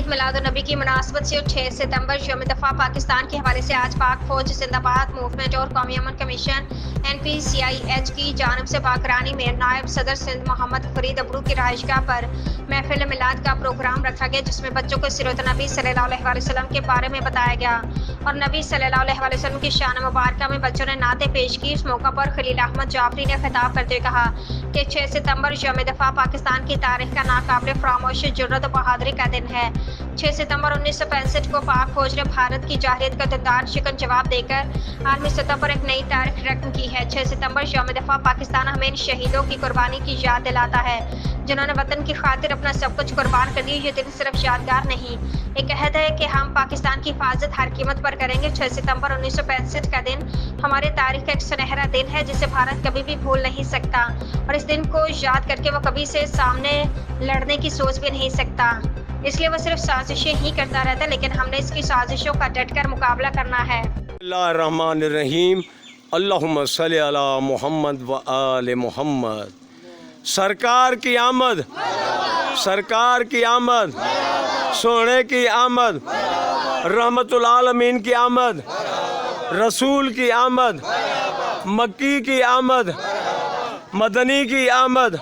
मिलादुन्नबी की मुनासबत से 6 सितंबर यौम दफ़ा पाकिस्तान के हवाले से आज पाक फौज जिंदाबाद मूवमेंट और कौमी अमन कमीशन NPCIH की जानिब से बाकरानी में नायब सदर सिंध मोहम्मद फरीद अबरू की रहायशगाह पर महफिल मिलाद का प्रोग्राम रखा गया, जिसमें बच्चों को सीरत नबी सल्लल्लाहु अलैहि वसल्लम के बारे में बताया गया और नबी सल्लल्लाहु अलैहि वसल्लम की शान मुबारक में बच्चों ने नाते पेश की। इस मौका पर खलील अहमद जाफरी ने खिताब करते हुए कहा कि 6 सितंबर यौम दफ़ा पाकिस्तान की तारीख का नाकाबिल फरामोश जुर्रत और बहादुरी का दिन है। 6 सितंबर 1965 को पाक फौज ने भारत की जाहिलियत का दर्दार शिकन जवाब देकर आलमी सतह पर एक नई तारीख रकम की है। 6 सितंबर यौम दफ़ा पाकिस्तान हमें इन शहीदों की कुर्बानी की याद दिलाता है जिन्होंने वतन की खातिर अपना सब कुछ कुर्बान कर दिया। ये दिन सिर्फ यादगार नहीं, एक अहद है कि हम पाकिस्तान की हिफाजत हर कीमत पर करेंगे। 6 सितंबर 1965 का दिन हमारे तारीख का एक सुनहरा दिन है जिसे भारत कभी भी भूल नहीं सकता और इस दिन को याद करके वो कभी से सामने लड़ने की सोच भी नहीं सकता। इसलिए वो सिर्फ साजिशें ही करता रहता है, लेकिन हमने इसकी साजिशों का डटकर मुकाबला करना है। बिस्मिल्लाहिर्रहमानिर्रहीम, अल्लाहुम्मा सल्ली अला मुहम्मद व आले मुहम्मद। सरकार की आमद, सरकार की आमद, सोने की आमद, रहमतुल आलमीन की आमद, रसूल की आमद, मक्की की आमद, मदनी की आमद,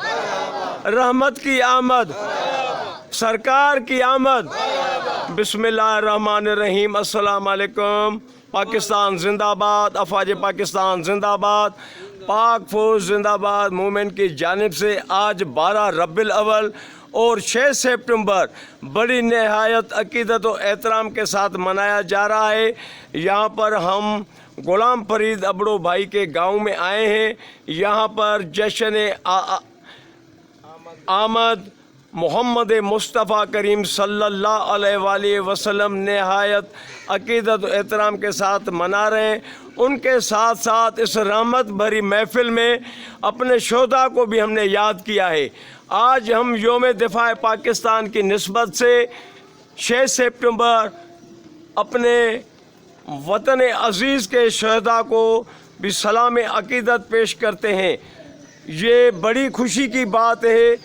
रहमत की आमद, सरकार की आमद। बिस्मिल्लाहिर्रहमानिर्रहीम। अस्सलाम वालेकुम। पाकिस्तान जिंदाबाद, अफवाज पाकिस्तान जिंदाबाद, पाक फौज जिंदाबाद मूवमेंट की जानिब से आज 12 रब्बिल अव्वल और 6 सितंबर बड़ी नहायत अकीदत और एहतराम के साथ मनाया जा रहा है। यहाँ पर हम गुलाम फरीद अबरू भाई के गांव में आए हैं। यहाँ पर जश्न आमद मोहम्मद मुस्तफ़ा करीम सल्लल्लाहु अलैहि वसल्लम नहायत अकीदत और एहतराम के साथ मना रहे हैं। उनके साथ साथ इस रहमत भरी महफिल में अपने शोधा को भी हमने याद किया है। आज हम यौम दिफा पाकिस्तान की निस्बत से 6 सितंबर अपने वतन अज़ीज़ के शहदा को भी सलाम अकीदत पेश करते हैं। ये बड़ी खुशी की बात है।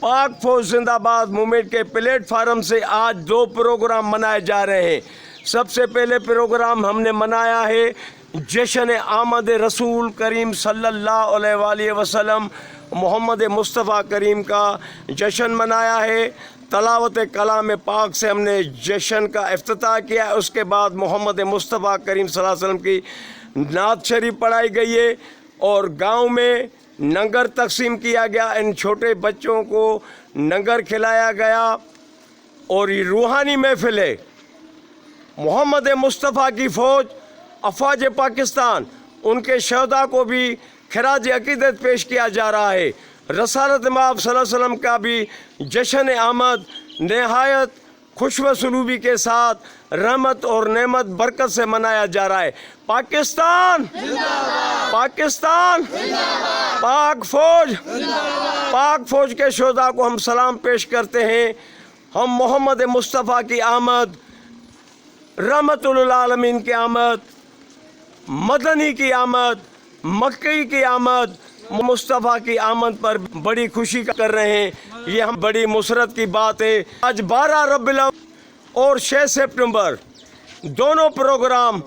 पाक फौज जिंदाबाद मूवमेंट के प्लेटफार्म से आज 2 प्रोग्राम मनाए जा रहे हैं। सबसे पहले प्रोग्राम हमने मनाया है जश्न आमद रसूल करीम सल्लल्लाहु अलैहि वसल्लम मोहम्मद मुस्तफ़ा करीम का जश्न मनाया है। तलावत कलाम पाक से हमने जश्न का इफ्तिताह किया है। उसके बाद मोहम्मद मुस्तफ़ा करीम सल्लल्लाहु अलैहि वसल्लम की नात शरीफ पढ़ाई गई है और गाँव में लंगर तकसीम किया गया। इन छोटे बच्चों को लंगर खिलाया गया और ये रूहानी महफिल है। मोहम्मद मुस्तफ़ा की फ़ौज अफवाज पाकिस्तान उनके शहदा को भी खराज अकीदत पेश किया जा रहा है। रसालत माब सल्लल्लाहु अलैहि वसल्लम का भी जश्न आमद नहायत खुशवसलूबी के साथ रहमत और नेमत बरकत से मनाया जा रहा है। पाकिस्तान पाकिस्तान, पाक फौज के शोधा को हम सलाम पेश करते हैं। हम मोहम्मद मुस्तफ़ा की आमद, रहमतुल आलमीन की आमद, मदनी की आमद, मक्की की आमद, मुस्तफ़ा की आमद पर बड़ी खुशी कर रहे हैं। ये हम बड़ी मुसरत की बात है। आज 12 रब्बिल अव्वल और 6 सितंबर दोनों प्रोग्राम